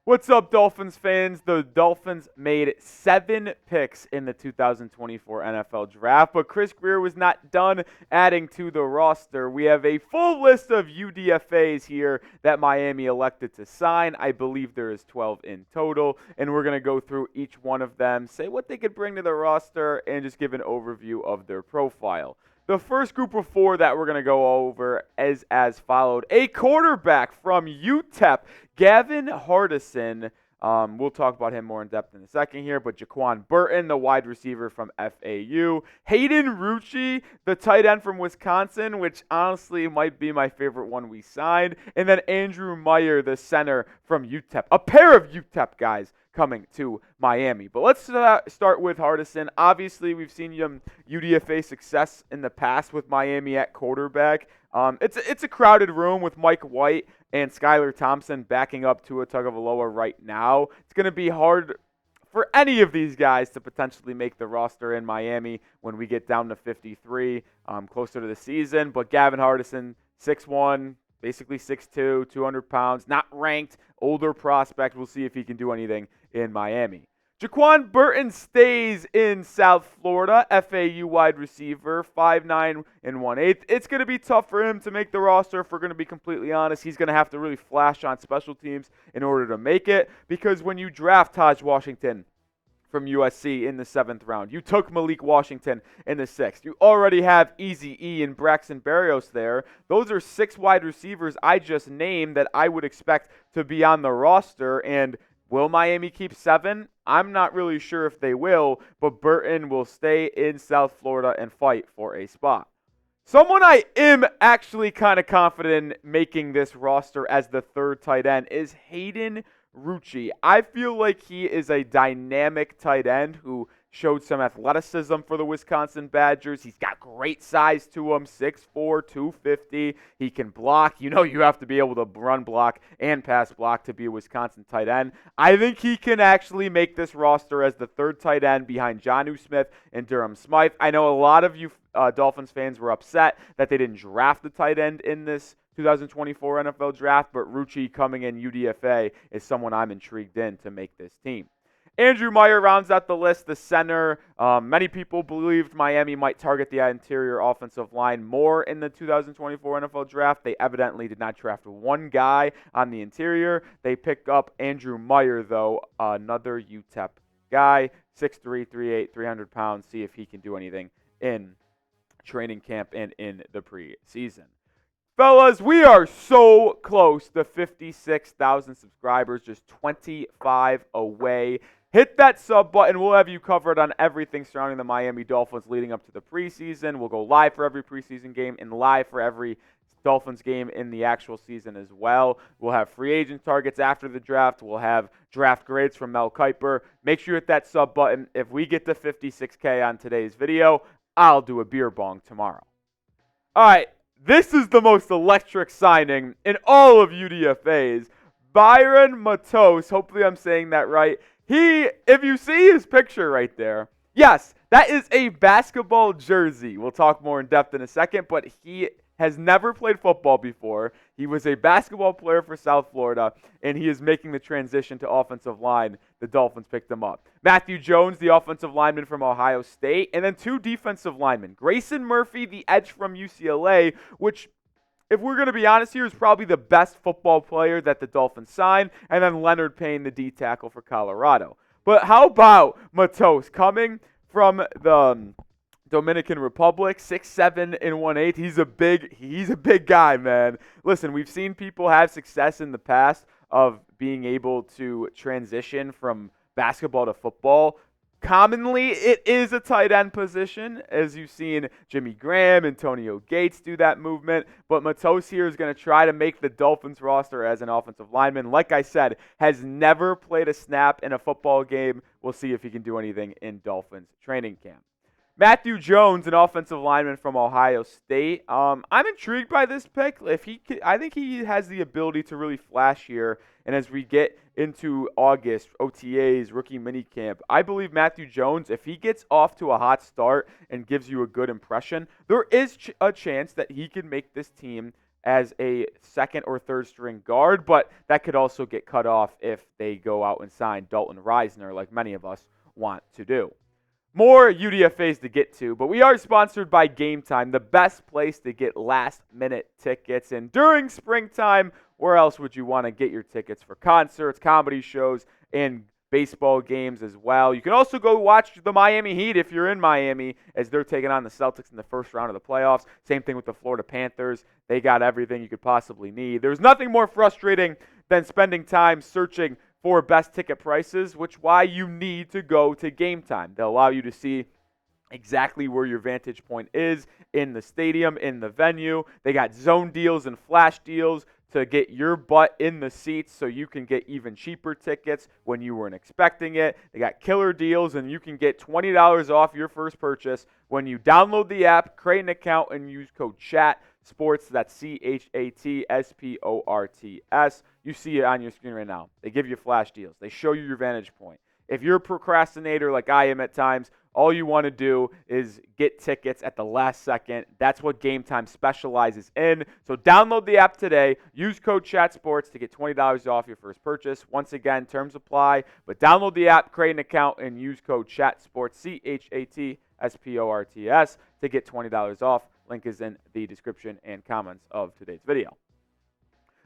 What's up, Dolphins fans? The Dolphins made 7 picks in the 2024 NFL Draft, but Chris Grier was not done adding to the roster. We have a full list of UDFAs here that Miami elected to sign. I believe there is 12 in total, and we're going to go through each one of them, say what they could bring to the roster, and just give an overview of their profile. The first group of 4 that we're going to go over is as followed. A quarterback from UTEP, Gavin Hardison. We'll talk about him more in depth in a second here, but Burton, the wide receiver from FAU. Hayden Rucci, the tight end from Wisconsin, which honestly might be my favorite one we signed. And then Andrew Meyer, the center from UTEP. A pair of UTEP guys coming to Miami. But let's start with Hardison. Obviously, we've seen UDFA success in the past with Miami at quarterback. It's a crowded room with Mike White and Skylar Thompson backing up Tua Tagovailoa right now. It's going to be hard for any of these guys to potentially make the roster in Miami when we get down to 53 closer to the season. But Gavin Hardison, 6'1", basically 6'2", 200 pounds, not ranked, older prospect. We'll see if he can do anything in Miami. Burton stays in South Florida, FAU wide receiver, 5'9" and 1/8. It's going to be tough for him to make the roster, if we're going to be completely honest. He's going to have to really flash on special teams in order to make it, because when you draft Taj Washington from USC in the 7th round, you took Malik Washington in the 6th. You already have Easy E and Braxton Berrios there. Those are 6 wide receivers I just named that I would expect to be on the roster. And will Miami keep 7? I'm not really sure if they will, but Burton will stay in South Florida and fight for a spot. Someone I am actually kind of confident in making this roster as the 3rd tight end is Hayden Rucci. I feel like he is a dynamic tight end who showed some athleticism for the Wisconsin Badgers. He's got great size to him, 6'4", 250. He can block. You know you have to be able to run block and pass block to be a Wisconsin tight end. I think he can actually make this roster as the 3rd tight end behind Jonnu Smith and Durham Smythe. I know a lot of you Dolphins fans were upset that they didn't draft the tight end in this 2024 NFL Draft, but Rucci coming in UDFA is someone I'm intrigued in to make this team. Andrew Meyer rounds out the list, the center. Many people believed Miami might target the interior offensive line more in the 2024 NFL Draft. They evidently did not draft one guy on the interior. They pick up Andrew Meyer, though, another UTEP guy, 6'3", 3'8", 300 pounds. See if he can do anything in training camp and in the preseason. Fellas, we are so close to 56,000 subscribers, just 25 away. Hit that sub button. We'll have you covered on everything surrounding the Miami Dolphins leading up to the preseason. We'll go live for every preseason game and live for every Dolphins game in the actual season as well. We'll have free agent targets after the draft. We'll have draft grades from Mel Kiper. Make sure you hit that sub button. If we get to 56K on today's video, I'll do a beer bong tomorrow. All right, this is the most electric signing in all of UDFAs. Bayron Matos, hopefully I'm saying that right. If you see his picture right there, yes, that is a basketball jersey. We'll talk more in depth in a second, but he has never played football before. He was a basketball player for South Florida, and he is making the transition to offensive line. The Dolphins picked him up. Matthew Jones, the offensive lineman from Ohio State, and then 2 defensive linemen. Grayson Murphy, the edge from UCLA, which, if we're going to be honest here, is probably the best football player that the Dolphins signed, and then Leonard Payne, the D tackle for Colorado. But how about Matos coming from the Dominican Republic, 6'7" and 1/8. He's a big guy, man. Listen, we've seen people have success in the past of being able to transition from basketball to football. Commonly, it is a tight end position, as you've seen Jimmy Graham, Antonio Gates do that movement. But Matos here is going to try to make the Dolphins roster as an offensive lineman. Like I said, has never played a snap in a football game. We'll see if he can do anything in Dolphins training camp. Matthew Jones, an offensive lineman from Ohio State. I'm intrigued by this pick. I think he has the ability to really flash here. And as we get into August, OTAs, rookie minicamp, I believe Matthew Jones, if he gets off to a hot start and gives you a good impression, there is a chance that he can make this team as a second or third string guard, but that could also get cut off if they go out and sign Dalton Risner like many of us want to do. More UDFAs to get to, but we are sponsored by Game Time, the best place to get last-minute tickets. And during springtime, where else would you want to get your tickets for concerts, comedy shows, and baseball games as well? You can also go watch the Miami Heat if you're in Miami, as they're taking on the Celtics in the first round of the playoffs. Same thing with the Florida Panthers. They got everything you could possibly need. There's nothing more frustrating than spending time searching for best ticket prices, which why you need to go to Game Time. They'll allow you to see exactly where your vantage point is in the stadium, in the venue. They got zone deals and flash deals to get your butt in the seats so you can get even cheaper tickets when you weren't expecting it. They got killer deals, and you can get $20 off your first purchase when you download the app, create an account, and use code CHATSPORTS. That's CHATSPORTS. You see it on your screen right now. They give you flash deals. They show you your vantage point. If you're a procrastinator like I am at times, all you want to do is get tickets at the last second. That's what Game Time specializes in. So download the app today. Use code CHATSPORTS to get $20 off your first purchase. Once again, terms apply. But download the app, create an account, and use code CHATSPORTS, CHATSPORTS, to get $20 off. Link is in the description and comments of today's video.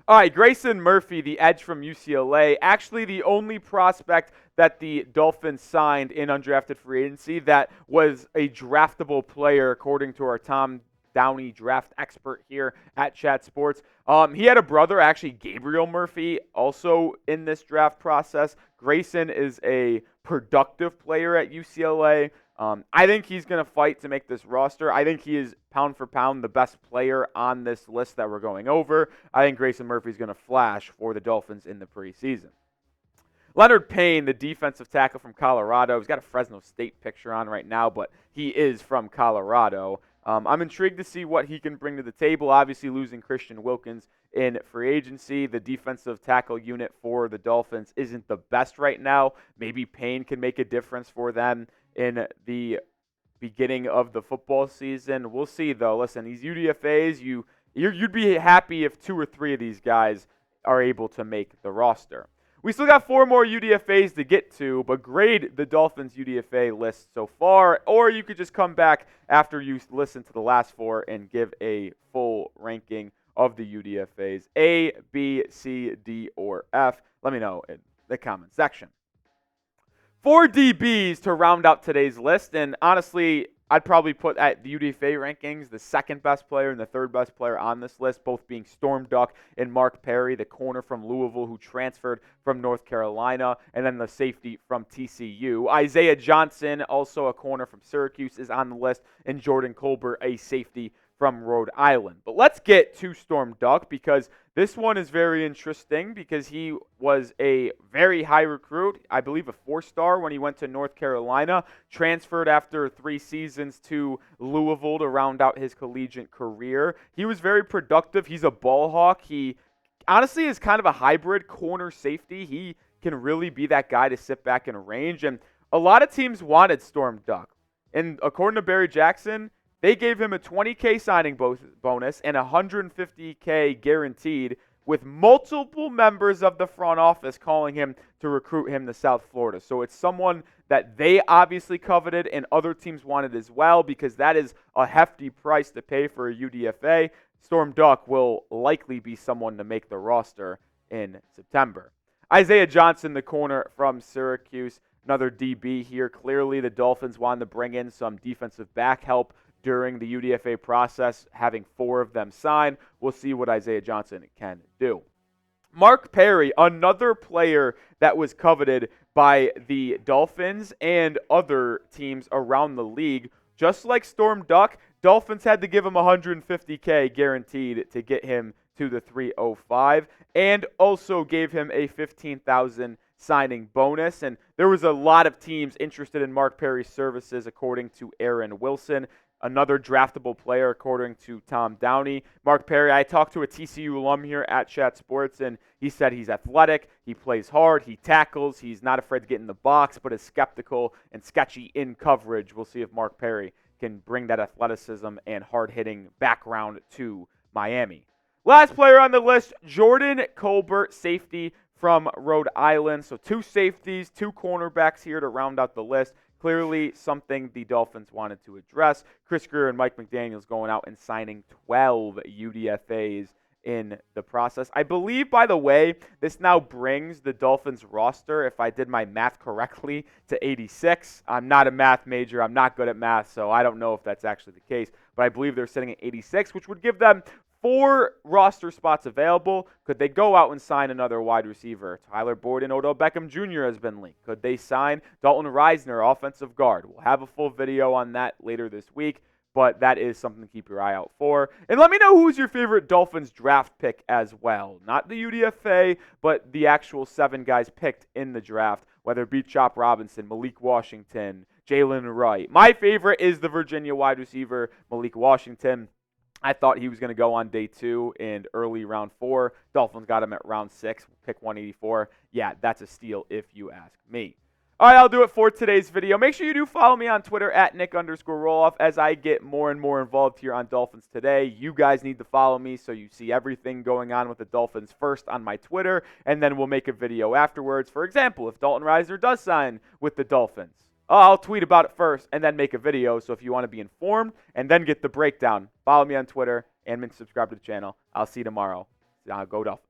All right, Grayson Murphy, the edge from UCLA, actually the only prospect that the Dolphins signed in undrafted free agency that was a draftable player, according to our Tom Downey draft expert here at Chat Sports. He had a brother, actually Gabriel Murphy, also in this draft process. Grayson is a productive player at UCLA. I think he's going to fight to make this roster. I think he is pound for pound the best player on this list that we're going over. I think Grayson Murphy is going to flash for the Dolphins in the preseason. Leonard Payne, the defensive tackle from Colorado. He's got a Fresno State picture on right now, but he is from Colorado. I'm intrigued to see what he can bring to the table. Obviously, losing Christian Wilkins in free agency. The defensive tackle unit for the Dolphins isn't the best right now. Maybe Payne can make a difference for them in the beginning of the football season. We'll see, though. Listen, these UDFAs, you'd be happy if 2 or 3 of these guys are able to make the roster. We still got 4 more UDFAs to get to, but grade the Dolphins UDFA list so far, or you could just come back after you listen to the last 4 and give a full ranking of the UDFAs, A, B, C, D, or F. Let me know in the comment section. 4 DBs to round out today's list, and honestly, I'd probably put at the UDFA rankings the second best player and the third best player on this list, both being Storm Duck and Mark Perry, the corner from Louisville who transferred from North Carolina, and then the safety from TCU. Isaiah Johnson, also a corner from Syracuse, is on the list, and Jordan Colbert, a safety from Rhode Island. But let's get to Storm Duck, because this one is very interesting because he was a very high recruit, I believe a 4-star when he went to North Carolina, transferred after 3 seasons to Louisville to round out his collegiate career. He was very productive. He's a ball hawk. He honestly is kind of a hybrid corner safety. He can really be that guy to sit back and range, and a lot of teams wanted Storm Duck. And according to Barry Jackson, they gave him a $20K signing bonus and $150K guaranteed, with multiple members of the front office calling him to recruit him to South Florida. So it's someone that they obviously coveted and other teams wanted as well, because that is a hefty price to pay for a UDFA. Storm Duck will likely be someone to make the roster in September. Isaiah Johnson, the corner from Syracuse, another DB here. Clearly the Dolphins wanted to bring in some defensive back help during the UDFA process, having 4 of them sign. We'll see what Isaiah Johnson can do. Mark Perry, another player that was coveted by the Dolphins and other teams around the league. Just like Storm Duck, Dolphins had to give him $150K guaranteed to get him to the 305, and also gave him a $15,000 signing bonus. And there was a lot of teams interested in Mark Perry's services, according to Aaron Wilson, another draftable player, according to Tom Downey. Mark Perry, I talked to a TCU alum here at Chat Sports, and he said he's athletic, he plays hard, he tackles, he's not afraid to get in the box, but is skeptical and sketchy in coverage. We'll see if Mark Perry can bring that athleticism and hard-hitting background to Miami. Last player on the list, Jordan Colbert, safety from Rhode Island. So 2 safeties, 2 cornerbacks here to round out the list. Clearly something the Dolphins wanted to address. Chris Grier and Mike McDaniel going out and signing 12 UDFAs in the process. I believe, by the way, this now brings the Dolphins roster, if I did my math correctly, to 86. I'm not a math major. I'm not good at math, so I don't know if that's actually the case. But I believe they're sitting at 86, which would give them 4 roster spots available. Could they go out and sign another wide receiver? Tyler Boyd and Odell Beckham Jr. has been linked. Could they sign Dalton Reisner, offensive guard? We'll have a full video on that later this week, but that is something to keep your eye out for. And let me know who's your favorite Dolphins draft pick as well. Not the UDFA, but the actual 7 guys picked in the draft, whether it be Chop Robinson, Malik Washington, Jalen Wright. My favorite is the Virginia wide receiver, Malik Washington. I thought he was going to go on day 2 and early round 4. Dolphins got him at round 6, pick 184. Yeah, that's a steal if you ask me. All right, I'll do it for today's video. Make sure you do follow me on Twitter at Nic_Rohloff as I get more and more involved here on Dolphins Today. You guys need to follow me so you see everything going on with the Dolphins first on my Twitter, and then we'll make a video afterwards. For example, if Dalton Reisner does sign with the Dolphins, I'll tweet about it first and then make a video. So if you want to be informed and then get the breakdown, follow me on Twitter and subscribe to the channel. I'll see you tomorrow. Go Dolphins.